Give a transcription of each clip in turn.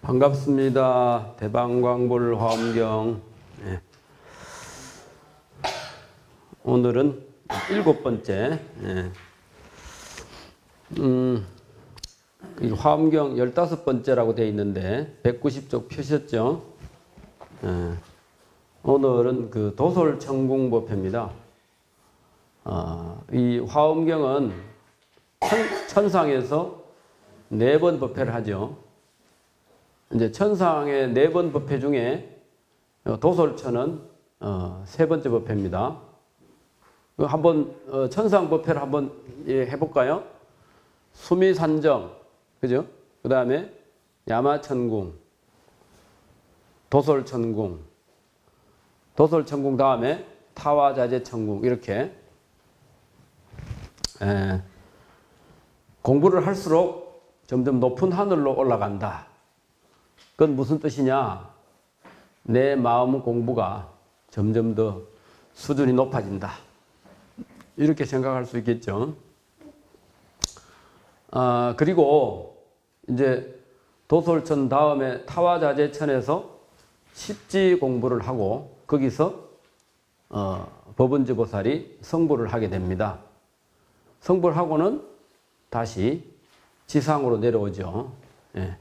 반갑습니다. 대방광불 화엄경. 예. 오늘은 7번째. 예. 이 화엄경 15번째라고 되어 있는데 190쪽 펴셨죠? 예. 오늘은 그 도솔천궁법회입니다. 이 화엄경은 천상에서 4번 법회를 하죠. 이제 천상의 4번 법회 중에 도솔천은 3번째 법회입니다. 한번 천상 법회를 한번 해볼까요? 수미산정, 그죠? 그 다음에 야마천궁, 도솔천궁, 도솔천궁 다음에 타화자재천궁 이렇게 공부를 할수록 점점 높은 하늘로 올라간다. 그건 무슨 뜻이냐? 내 마음 공부가 점점 더 수준이 높아진다. 이렇게 생각할 수 있겠죠. 그리고 이제 도솔천 다음에 타화자재천에서 십지 공부를 하고 거기서 법은지보살이 성불을 하게 됩니다. 성불을 하고는 다시 지상으로 내려오죠. 예.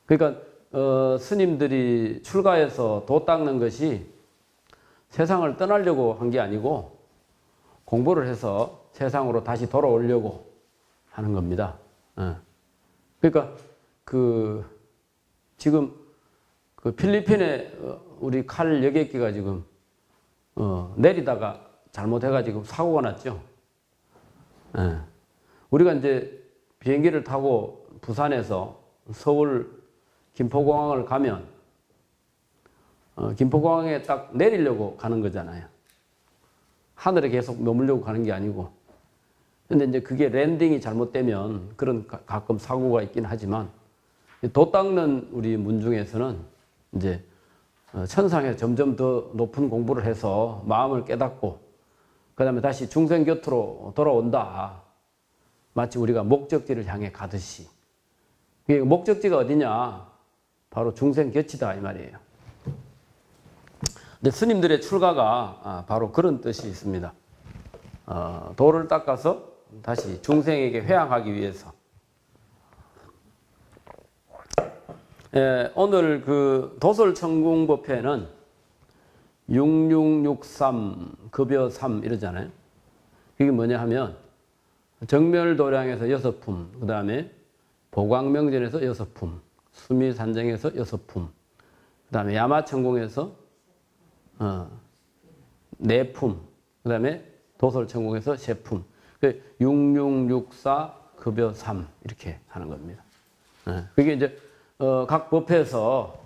그러니까 스님들이 출가해서 도 닦는 것이 세상을 떠나려고 한 게 아니고 공부를 해서 세상으로 다시 돌아오려고 하는 겁니다. 그러니까 지금 필리핀에 우리 칼 여객기가 지금 내리다가 잘못해가지고 사고가 났죠. 우리가 이제 비행기를 타고 부산에서 서울 김포공항을 가면 김포공항에 딱 내리려고 가는 거잖아요. 하늘에 계속 머물려고 가는 게 아니고. 근데 이제 그게 랜딩이 잘못되면 그런 가끔 사고가 있긴 하지만 도 닦는 우리 문중에서는 이제 천상에 점점 더 높은 공부를 해서 마음을 깨닫고 그 다음에 다시 중생 곁으로 돌아온다. 마치 우리가 목적지를 향해 가듯이. 목적지가 어디냐? 바로 중생 곁이다 이 말이에요. 근데 스님들의 출가가 바로 그런 뜻이 있습니다. 도를 닦아서 다시 중생에게 회항하기 위해서. 오늘 그 도솔천궁법회는 6663 급여 3 이러잖아요. 이게 뭐냐 하면 정멸도량에서 6품, 그 다음에 보광명전에서 6품, 수미산정에서 6품, 그 다음에 야마천궁에서 4품, 그 다음에 도솔천궁에서 3품. 6664 급여 3 이렇게 하는 겁니다. 그게 이제 각 법회에서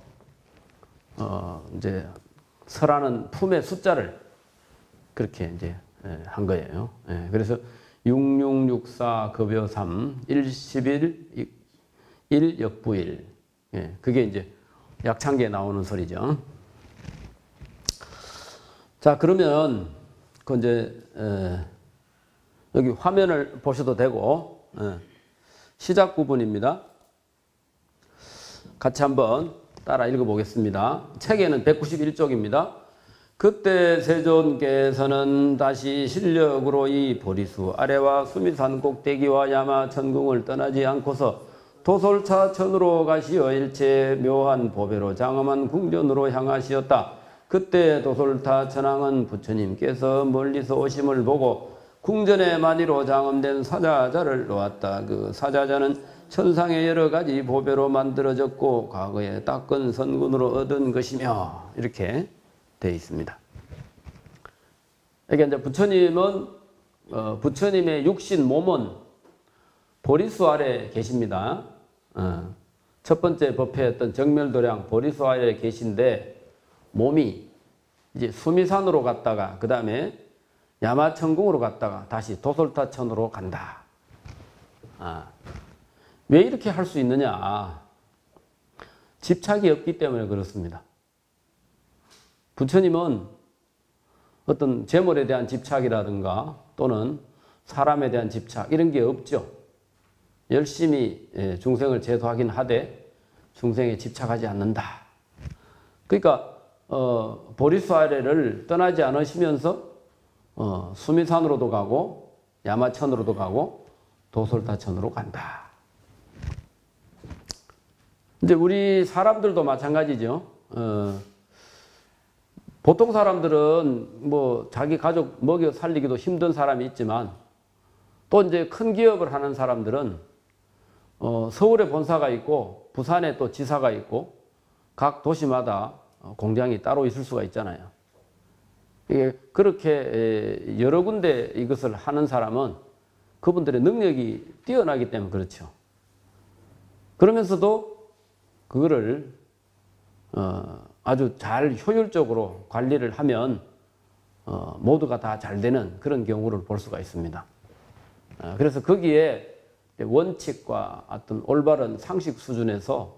이제 설하는 품의 숫자를 그렇게 이제 한 거예요. 그래서 6664 급여 3 111 1 역부일. 그게 이제 약창기에 나오는 소리죠. 자, 그러면 그 이제 여기 화면을 보셔도 되고 시작 부분입니다. 같이 한번 따라 읽어보겠습니다. 책에는 191쪽입니다. 그때 세존께서는 다시 실력으로 이 보리수 아래와 수미산 꼭대기와 야마천궁을 떠나지 않고서 도솔차천으로 가시어 일체 묘한 보배로 장엄한 궁전으로 향하시었다. 그때 도솔타 천왕은 부처님께서 멀리서 오심을 보고 궁전에 마니로 장엄된 사자자를 놓았다. 그 사자자는 천상의 여러 가지 보배로 만들어졌고 과거에 닦은 선군으로 얻은 것이며 이렇게 되어 있습니다. 이게 이제 부처님은 부처님의 육신 몸은 보리수 아래 계십니다. 첫 번째 법회였던 정멸도량 보리수 아래 계신데 몸이 이제 수미산으로 갔다가 그 다음에 야마천궁으로 갔다가 다시 도솔타천으로 간다. 왜 이렇게 할 수 있느냐? 집착이 없기 때문에 그렇습니다. 부처님은 어떤 재물에 대한 집착이라든가 또는 사람에 대한 집착 이런 게 없죠. 열심히 중생을 제도하긴 하되 중생에 집착하지 않는다. 그러니까 보리수 아래를 떠나지 않으시면서 수미산으로도 가고 야마천으로도 가고 도솔타천으로 간다. 이제 우리 사람들도 마찬가지죠. 보통 사람들은 뭐 자기 가족 먹여 살리기도 힘든 사람이 있지만 또 이제 큰 기업을 하는 사람들은 서울에 본사가 있고 부산에 또 지사가 있고 각 도시마다 공장이 따로 있을 수가 있잖아요. 이게 그렇게 여러 군데 이것을 하는 사람은 그분들의 능력이 뛰어나기 때문에 그렇죠. 그러면서도 그거를 아주 잘 효율적으로 관리를 하면 모두가 다 잘 되는 그런 경우를 볼 수가 있습니다. 그래서 거기에 원칙과 어떤 올바른 상식 수준에서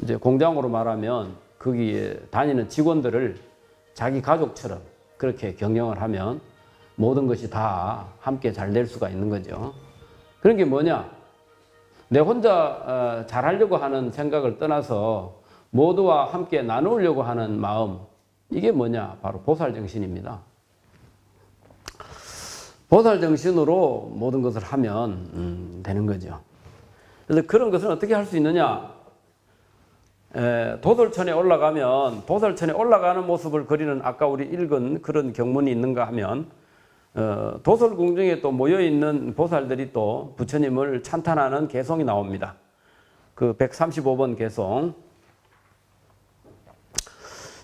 이제 공장으로 말하면 거기에 다니는 직원들을 자기 가족처럼 그렇게 경영을 하면 모든 것이 다 함께 잘 될 수가 있는 거죠. 그런 게 뭐냐? 내 혼자 잘하려고 하는 생각을 떠나서 모두와 함께 나누려고 하는 마음, 이게 뭐냐? 바로 보살정신입니다. 보살정신으로 모든 것을 하면 되는 거죠. 그래서 그런 것은 어떻게 할 수 있느냐? 도솔천에 올라가면 도솔천에 올라가는 모습을 그리는 아까 우리 읽은 그런 경문이 있는가 하면 도솔궁중에 또 모여있는 보살들이 또 부처님을 찬탄하는 개송이 나옵니다. 그 135번 개송.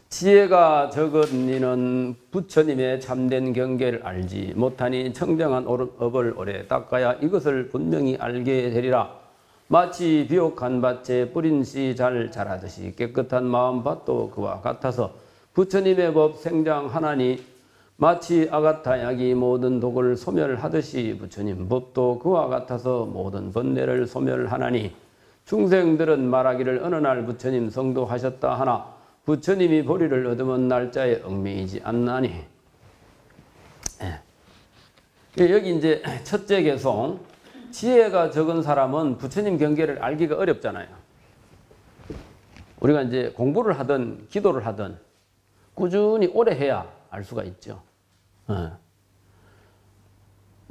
지혜가 적은 이는 부처님의 참된 경계를 알지 못하니 청정한 업을 오래 닦아야 이것을 분명히 알게 되리라. 마치 비옥한 밭에 뿌린 씨 잘 자라듯이 깨끗한 마음밭도 그와 같아서 부처님의 법 생장하나니 마치 아가타 약이 모든 독을 소멸하듯이 부처님 법도 그와 같아서 모든 번뇌를 소멸하나니 중생들은 말하기를 어느 날 부처님 성도하셨다 하나 부처님이 보리를 얻으면 날짜에 얽매이지 않나니. 여기 이제 첫째 개송. 지혜가 적은 사람은 부처님 경계를 알기가 어렵잖아요. 우리가 이제 공부를 하든 기도를 하든 꾸준히 오래 해야 알 수가 있죠.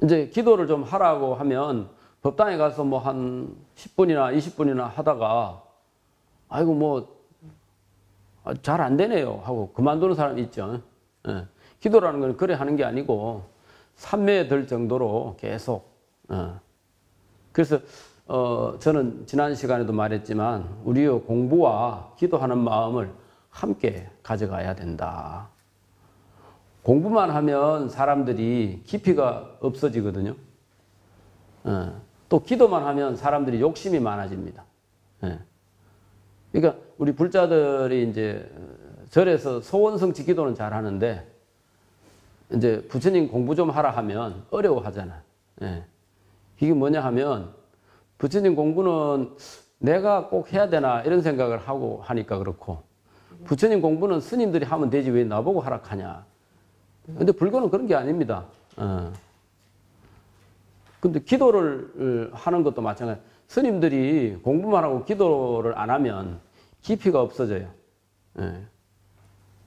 이제 기도를 좀 하라고 하면 법당에 가서 뭐 한 10분이나 20분이나 하다가 아이고 뭐 잘 안 되네요 하고 그만두는 사람이 있죠. 기도라는 건 그래 하는 게 아니고 삼매에 들 정도로 계속. 그래서 저는 지난 시간에도 말했지만 우리의 공부와 기도하는 마음을 함께 가져가야 된다. 공부만 하면 사람들이 깊이가 없어지거든요. 또 기도만 하면 사람들이 욕심이 많아집니다. 그러니까 우리 불자들이 이제 절에서 소원성취 기도는 잘 하는데 이제 부처님 공부 좀 하라 하면 어려워하잖아. 이게 뭐냐 하면 부처님 공부는 내가 꼭 해야 되나 이런 생각을 하고 하니까 그렇고 부처님 공부는 스님들이 하면 되지 왜 나보고 하라 하냐. 근데 불교는 그런 게 아닙니다. 근데 기도를 하는 것도 마찬가지. 스님들이 공부만 하고 기도를 안 하면 깊이가 없어져요.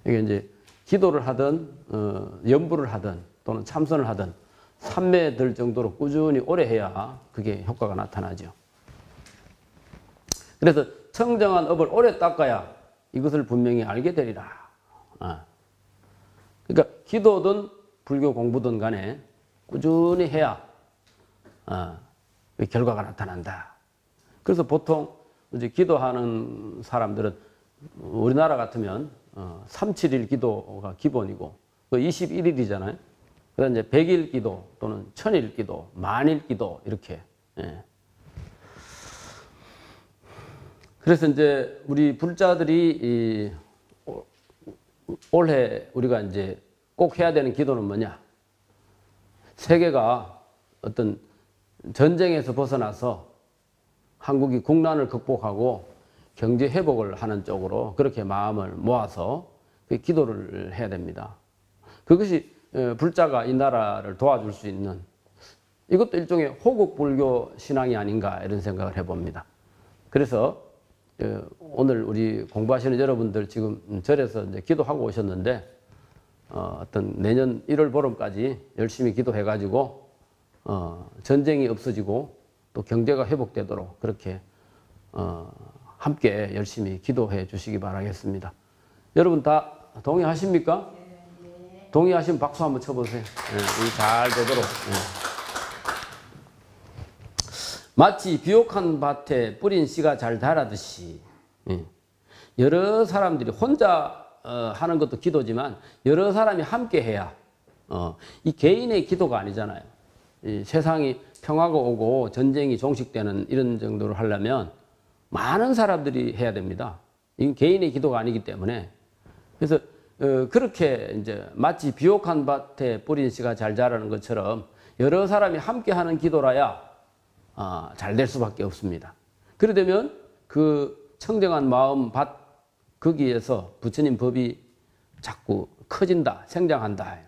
이게 이제 기도를 하든 연부를 하든 또는 참선을 하든 삼매에 들 정도로 꾸준히 오래 해야 그게 효과가 나타나죠. 그래서 청정한 업을 오래 닦아야 이것을 분명히 알게 되리라. 그러니까 기도든 불교 공부든 간에 꾸준히 해야 결과가 나타난다. 그래서 보통 이제 기도하는 사람들은 우리나라 같으면 3-7일 기도가 기본이고 21일이잖아요. 그다음 이제 100일 기도 또는 1000일 기도, 만일 기도 이렇게. 그래서 이제 우리 불자들이 올해 우리가 이제 꼭 해야 되는 기도는 뭐냐? 세계가 어떤 전쟁에서 벗어나서 한국이 국난을 극복하고 경제 회복을 하는 쪽으로 그렇게 마음을 모아서 기도를 해야 됩니다. 그것이 불자가 이 나라를 도와줄 수 있는 이것도 일종의 호국 불교 신앙이 아닌가 이런 생각을 해봅니다. 그래서 오늘 우리 공부하시는 여러분들 지금 절에서 이제 기도하고 오셨는데 어떤 내년 1월 보름까지 열심히 기도해가지고 전쟁이 없어지고 또 경제가 회복되도록 그렇게 함께 열심히 기도해 주시기 바라겠습니다. 여러분 다 동의하십니까? 네. 동의하시면 박수 한번 쳐보세요. 네, 잘 되도록. 네. 마치 비옥한 밭에 뿌린 씨가 잘 자라듯이 여러 사람들이 혼자 하는 것도 기도지만 여러 사람이 함께 해야 이 개인의 기도가 아니잖아요. 이 세상이 평화가 오고 전쟁이 종식되는 이런 정도로 하려면 많은 사람들이 해야 됩니다. 이건 개인의 기도가 아니기 때문에 그래서 그렇게 이제 마치 비옥한 밭에 뿌린 씨가 잘 자라는 것처럼 여러 사람이 함께 하는 기도라야 잘 될 수밖에 없습니다. 그러려면 그 청정한 마음 밭 거기에서 부처님 법이 자꾸 커진다, 생장한다.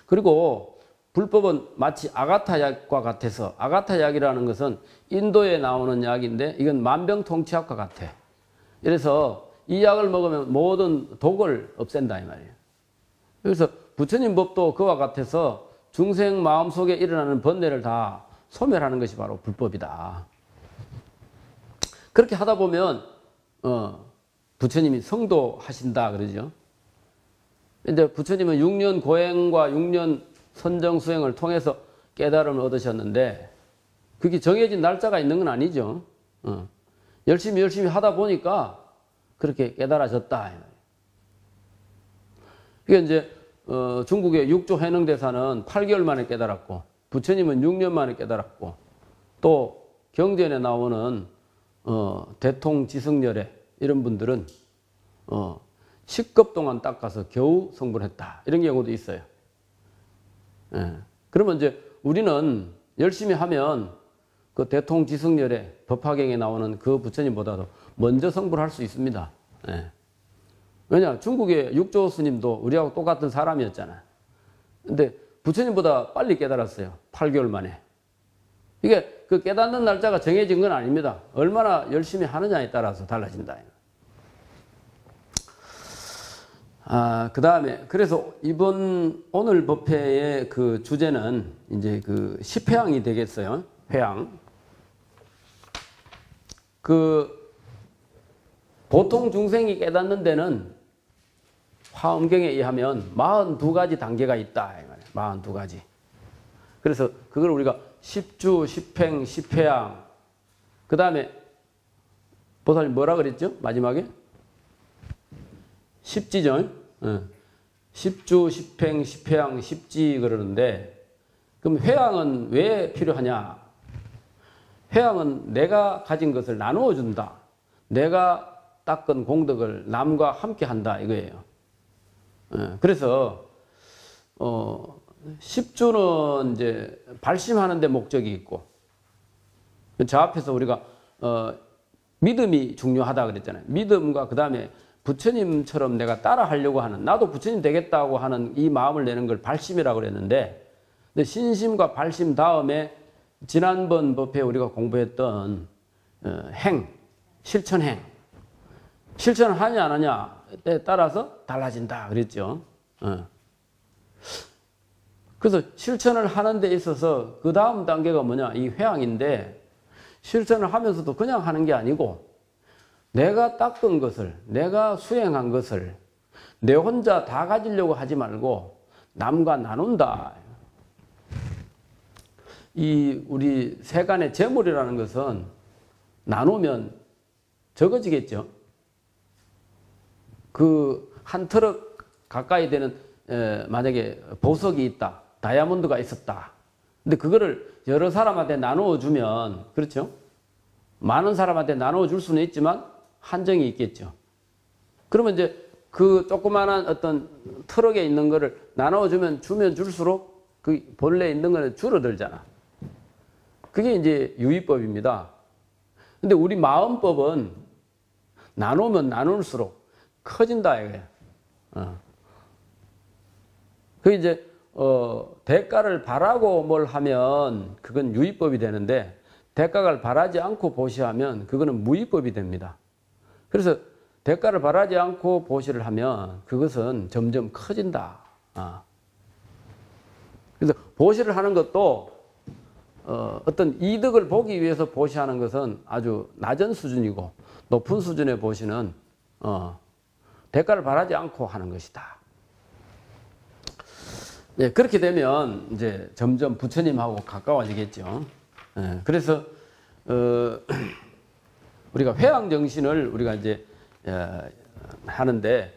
그리고 불법은 마치 아가타 약과 같아서 아가타 약이라는 것은 인도에 나오는 약인데 이건 만병통치약과 같아. 그래서 이 약을 먹으면 모든 독을 없앤다 이 말이에요. 그래서 부처님 법도 그와 같아서 중생 마음속에 일어나는 번뇌를 다 소멸하는 것이 바로 불법이다. 그렇게 하다 보면 부처님이 성도하신다 그러죠. 이제 부처님은 6년 고행과 6년 선정 수행을 통해서 깨달음을 얻으셨는데 그게 정해진 날짜가 있는 건 아니죠. 열심히 하다 보니까 그렇게 깨달아졌다. 이게 이제 중국의 육조 해능대사는 8개월 만에 깨달았고 부처님은 6년 만에 깨달았고 또 경전에 나오는 대통지승열애 이런 분들은 10급 동안 닦아서 겨우 성불했다. 이런 경우도 있어요. 예. 그러면 이제 우리는 열심히 하면 그 대통지승열애 법화경에 나오는 그 부처님보다도 먼저 성불할 수 있습니다. 예. 왜냐? 중국의 육조 스님도 우리하고 똑같은 사람이었잖아요. 근데 부처님보다 빨리 깨달았어요. 8개월 만에. 이게 그 깨닫는 날짜가 정해진 건 아닙니다. 얼마나 열심히 하느냐에 따라서 달라진다. 그 다음에, 그래서 오늘 법회의 그 주제는 이제 그 10회양이 되겠어요. 회양. 보통 중생이 깨닫는 데는 화엄경에 의하면 42가지 단계가 있다. 42가지. 그래서 그걸 우리가 10주, 10행, 10회양. 그 다음에 보살님 뭐라 그랬죠? 마지막에? 10지죠? 10주, 10행, 10회양, 10지 그러는데 그럼 회양은 왜 필요하냐? 회양은 내가 가진 것을 나누어 준다. 내가 닦은 공덕을 남과 함께 한다 이거예요. 그래서 10주는 이제 발심하는 데 목적이 있고 저 앞에서 우리가 믿음이 중요하다 그랬잖아요. 믿음과 그 다음에 부처님처럼 내가 따라 하려고 하는 나도 부처님 되겠다고 하는 이 마음을 내는 걸 발심이라고 그랬는데 근데 신심과 발심 다음에 지난번 법회에 우리가 공부했던 행, 실천행 실천을 하냐 안 하냐에 따라서 달라진다 그랬죠. 그래서 실천을 하는 데 있어서 그 다음 단계가 뭐냐 이 회양인데 실천을 하면서도 그냥 하는 게 아니고 내가 닦은 것을 내가 수행한 것을 내 혼자 다 가지려고 하지 말고 남과 나눈다. 이 우리 세간의 재물이라는 것은 나누면 적어지겠죠. 그 한 트럭 가까이 되는 만약에 보석이 있다. 다이아몬드가 있었다. 근데 그거를 여러 사람한테 나누어 주면 그렇죠? 많은 사람한테 나누어 줄 수는 있지만 한정이 있겠죠. 그러면 이제 그 조그마한 어떤 트럭에 있는 거를 나누어 주면 줄수록 그 본래 있는 거는 줄어들잖아. 그게 이제 유의법입니다. 근데 우리 마음법은 나누면 나눌수록 커진다 이거예요. 그 이제 대가를 바라고 뭘 하면 그건 유의법이 되는데 대가를 바라지 않고 보시하면 그거는 무위법이 됩니다. 그래서 대가를 바라지 않고 보시를 하면 그것은 점점 커진다. 그래서 보시를 하는 것도 어떤 이득을 보기 위해서 보시하는 것은 아주 낮은 수준이고 높은 수준의 보시는 대가를 바라지 않고 하는 것이다. 예, 그렇게 되면 이제 점점 부처님하고 가까워지겠죠. 예, 그래서 우리가 회양 정신을 우리가 이제 하는데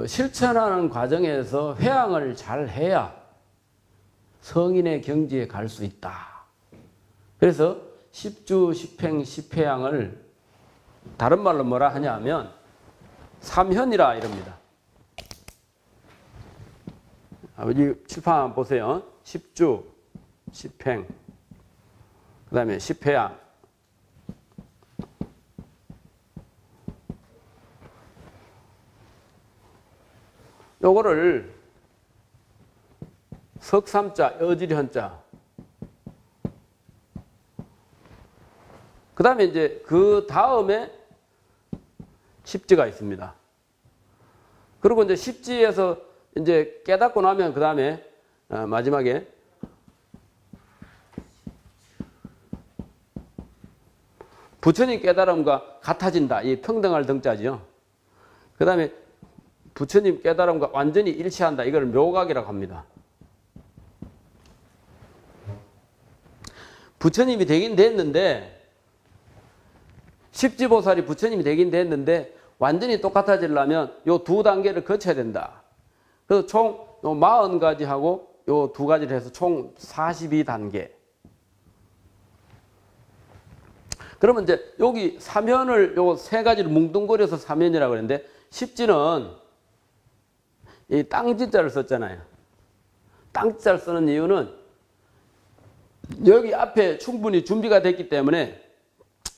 실천하는 과정에서 회양을 잘 해야 성인의 경지에 갈 수 있다. 그래서 십주, 십행, 십회양을 다른 말로 뭐라 하냐면 삼현이라 이럽니다. 아버지 칠판 한번 보세요. 십주, 십행, 그 다음에 십회양. 요거를 석삼자, 어지리헌자. 그 다음에 이제 그 다음에 십지가 있습니다. 그리고 이제 십지에서 이제 깨닫고 나면 그 다음에 마지막에 부처님 깨달음과 같아진다. 이 평등할 등자지요. 그 다음에 부처님 깨달음과 완전히 일치한다. 이걸 묘각이라고 합니다. 부처님이 되긴 됐는데 십지보살이 부처님이 되긴 됐는데 완전히 똑같아지려면 요 두 단계를 거쳐야 된다. 그래서 총 40가지 하고 요 두 가지를 해서 총 42단계. 그러면 이제 여기 사면을 요 세 가지를 뭉뚱그려서 사면이라고 그랬는데 십지는 이 땅지자를 썼잖아요. 땅지자를 쓰는 이유는 여기 앞에 충분히 준비가 됐기 때문에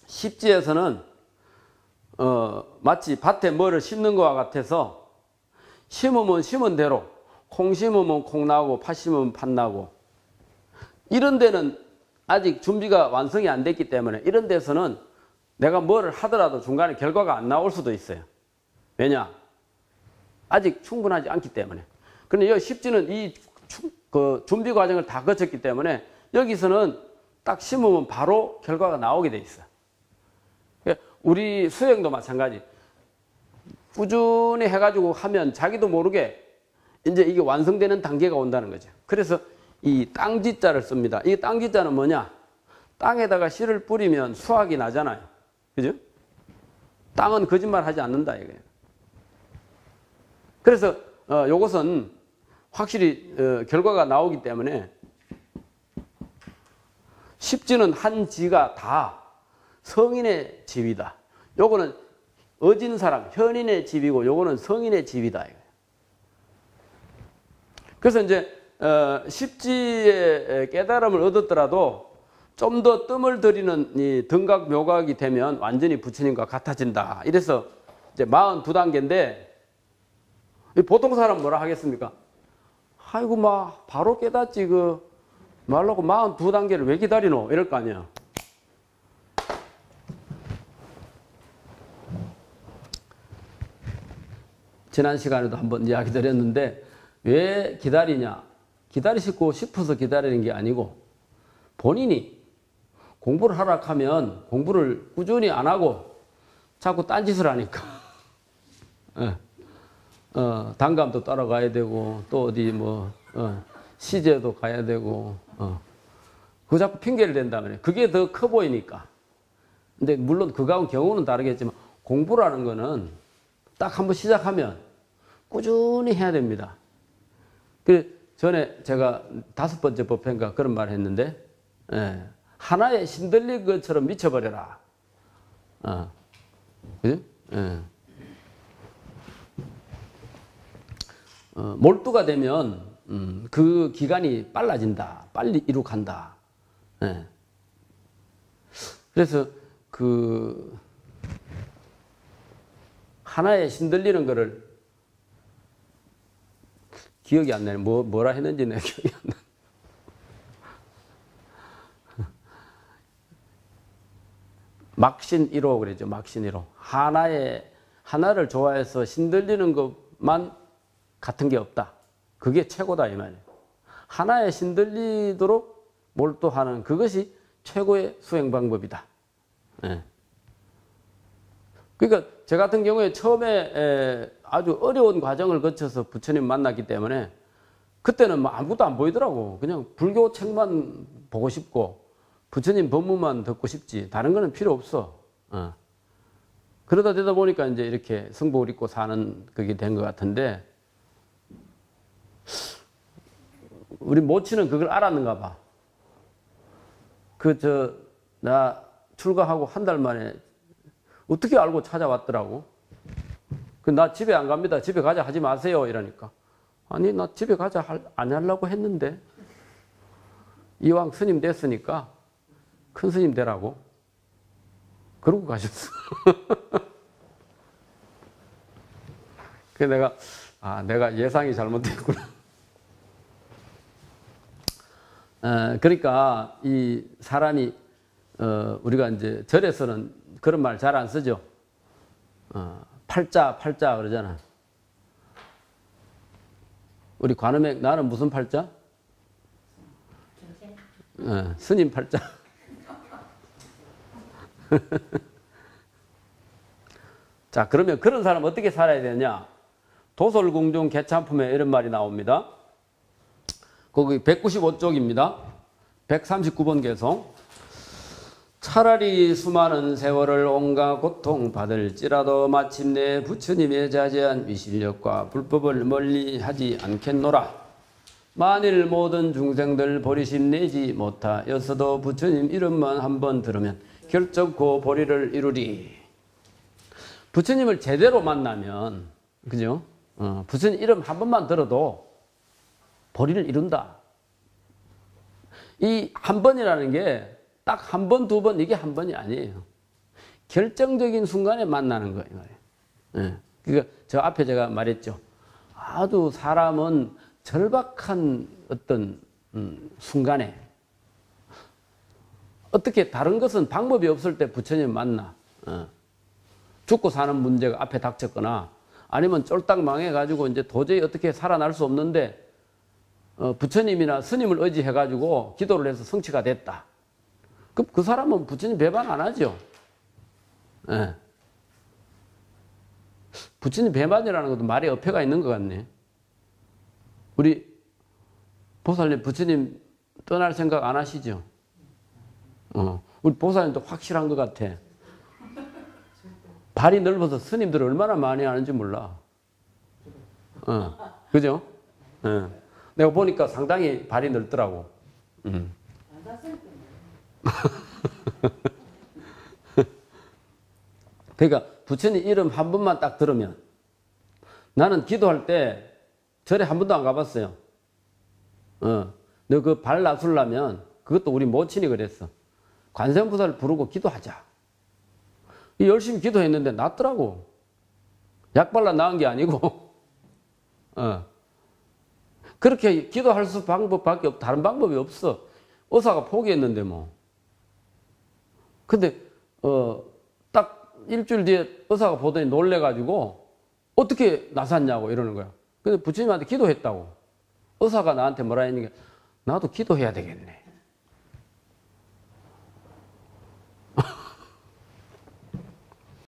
십지에서는 마치 밭에 뭐를 심는 것과 같아서 심으면 심은 대로 콩 심으면 콩 나고 팥 심으면 팥 나고 이런 데는 아직 준비가 완성이 안 됐기 때문에 이런 데서는 내가 뭐를 하더라도 중간에 결과가 안 나올 수도 있어요. 왜냐? 아직 충분하지 않기 때문에. 그런데 여기 십지는 이 준비 과정을 다 거쳤기 때문에 여기서는 딱 심으면 바로 결과가 나오게 돼 있어요. 우리 수행도 마찬가지. 꾸준히 해가지고 하면 자기도 모르게 이제 이게 완성되는 단계가 온다는 거죠. 그래서 이 땅지자를 씁니다. 이 땅지자는 뭐냐? 땅에다가 씨를 뿌리면 수확이 나잖아요. 그죠? 땅은 거짓말 하지 않는다, 이거예요. 그래서, 요것은 확실히, 결과가 나오기 때문에 십지는 한 지가 다 성인의 집이다. 요거는 어진 사람, 현인의 집이고 요거는 성인의 집이다. 그래서 이제 십지의 깨달음을 얻었더라도 좀 더 뜸을 들이는 이 등각 묘각이 되면 완전히 부처님과 같아진다. 이래서 이제 42단계인데 보통 사람 뭐라 하겠습니까? 아이고 막 바로 깨닫지 말라고 42단계를 왜 기다리노? 이럴 거 아니에요. 지난 시간에도 한번 이야기 드렸는데 왜 기다리냐? 기다리시고 싶어서 기다리는 게 아니고 본인이 공부를 하라 하면 공부를 꾸준히 안 하고 자꾸 딴짓을 하니까 단감도 따라가야 되고 또 어디 시제도 가야 되고 그거 자꾸 핑계를 댄다면 그게 더 커 보이니까. 근데 물론 그거하고 경우는 다르겠지만 공부라는 거는 딱 한번 시작하면 꾸준히 해야 됩니다. 그 전에 제가 5번째 법회인가 그런 말을 했는데 하나에 신들린 것처럼 미쳐버려라. 그죠? 몰두가 되면 그 기간이 빨라진다. 빨리 이룩한다. 그래서 하나에 신들리는 거를 기억이 안 나요. 뭐라 했는지 내 기억이 안 나. 막신1호 그러죠. 막신1호. 하나를 좋아해서 신들리는 것만 같은 게 없다. 그게 최고다 이 말이에요. 하나에 신들리도록 몰두하는 그것이 최고의 수행 방법이다. 예. 그러니까 저 같은 경우에 처음에 아주 어려운 과정을 거쳐서 부처님 만났기 때문에 그때는 뭐 아무것도 안 보이더라고. 그냥 불교 책만 보고 싶고 부처님 법문만 듣고 싶지 다른 거는 필요 없어. 그러다 되다 보니까 이제 이렇게 승복을 입고 사는 그게 된 것 같은데 우리 모치는 그걸 알았는가 봐. 나 출가하고 한 달 만에 어떻게 알고 찾아왔더라고. 나 집에 안 갑니다. 집에 가자 하지 마세요. 이러니까. 아니, 나 집에 가자 안 하려고 했는데. 이왕 스님 됐으니까 큰 스님 되라고. 그러고 가셨어. 그래서 내가 예상이 잘못됐구나. 그러니까 이 사람이 우리가 이제 절에서는 그런 말 잘 안 쓰죠. 팔자 그러잖아. 우리 관음에 나는 무슨 팔자? 스님 팔자. 자, 그러면 그런 사람 어떻게 살아야 되냐? 도솔궁중 개참품에 이런 말이 나옵니다. 거기 195쪽입니다. 139번 개송. 차라리 수많은 세월을 온갖 고통 받을지라도 마침내 부처님의 자제한 위실력과 불법을 멀리하지 않겠노라. 만일 모든 중생들 보리심 내지 못하였어도 부처님 이름만 한번 들으면 결정코 보리를 이루리. 부처님을 제대로 만나면, 그죠? 부처님 이름 한 번만 들어도 보리를 이룬다. 이 한 번이라는 게 딱 한 번, 두 번, 이게 한 번이 아니에요. 결정적인 순간에 만나는 거예요. 그러니까 저 앞에 제가 말했죠. 아주 사람은 절박한 어떤 순간에 어떻게 다른 것은 방법이 없을 때 부처님 만나. 죽고 사는 문제가 앞에 닥쳤거나 아니면 쫄딱 망해가지고 이제 도저히 어떻게 살아날 수 없는데 부처님이나 스님을 의지해가지고 기도를 해서 성취가 됐다. 그럼 그 사람은 부처님 배반 안 하죠. 예. 부처님 배반이라는 것도 말에 어폐가 있는 것 같네. 우리 보살님 부처님 떠날 생각 안 하시죠? 우리 보살님도 확실한 것 같아. 발이 넓어서 스님들 얼마나 많이 하는지 몰라. 그죠? 내가 보니까 상당히 발이 넓더라고. 그러니까 부처님 이름 한 번만 딱 들으면 나는 기도할 때 절에 한 번도 안 가봤어요. 너 그 발 나술라면 그것도 우리 모친이 그랬어. 관세음보살을 부르고 기도하자. 열심히 기도했는데 낫더라고. 약 발라 나은 게 아니고. 그렇게 기도할 수 방법밖에 없, 다른 방법이 없어. 의사가 포기했는데 뭐. 근데 딱 일주일 뒤에 의사가 보더니 놀래가지고 어떻게 나섰냐고 이러는 거야. 근데 부처님한테 기도했다고. 의사가 나한테 뭐라 했는 게 나도 기도해야 되겠네.